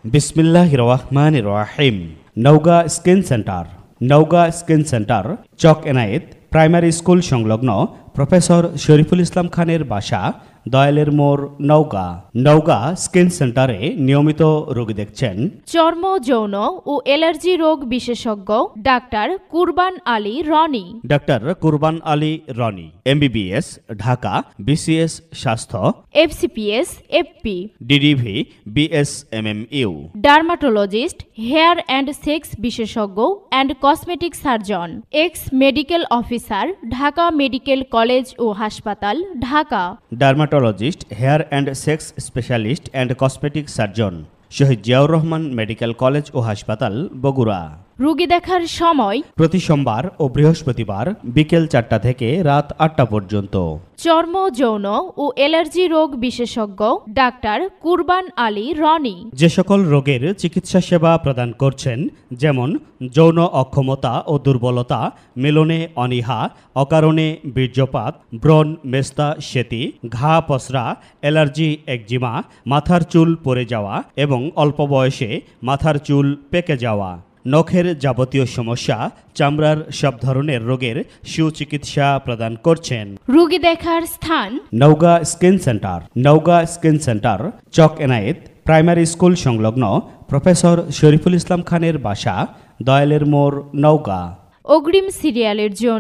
বিসমিল্লাহির রহমানির রহিম। Naogaon skin centre চক Enayet primary school সংলগ্ন প্রফেসর শরীফুল ইসলাম খানের বাসা, দয়ালের মোড়, নওগাঁ স্কিন সেন্টারে নিয়মিত রোগী দেখছেন চর্ম, যৌন ও অ্যালার্জি রোগ বিশেষজ্ঞ doctor Kurban Ali Roni, MBBS, Dhaka, BCS স্বাস্থ্য, FCPS, FP, DDV, BS, MMU, dermatologist, hair and sex বিশেষজ্ঞ and cosmetic surgeon, ex medical officer, Dhaka medical college ও হাসপাতাল, Dhaka, dermatologist, hair and sex specialist and cosmetic surgeon, Shahid Ziaur Rahman medical college ও হাসপাতাল, বগুড়া। রোগী দেখার সময় প্রতি সোমবার ও বৃহস্পতিবার বিকেল 4টা থেকে রাত 8টা পর্যন্ত। চর্ম, যৌন ও অ্যালার্জি রোগ বিশেষজ্ঞ ডাক্তার কুরবান আলী রনি যে সকল রোগের চিকিৎসা সেবা প্রদান করছেন, যেমন যৌন অক্ষমতা ও দুর্বলতা, মিলনে অনীহা, অকারণে বীর্যপাত, ব্রণ, মেস্তা, সেতি, ঘা, পসরা, অ্যালার্জি, একজিমা, মাথার চুল পড়ে যাওয়া এবং অল্প বয়সে মাথার চুল পেকে যাওয়া, নখের যাবতীয় সমস্যা, চামড়ার সব ধরনের রোগের সুচিকিৎসা প্রদান করছেন। রোগী দেখার স্থান নওগাঁ স্কিন সেন্টার চক এনায়েত প্রাইমারি স্কুল সংলগ্ন প্রফেসর শরীফুল ইসলাম খানের বাসা, দয়ালের মোড়, নওগাঁ। অগ্রিম সিরিয়ালের জন্য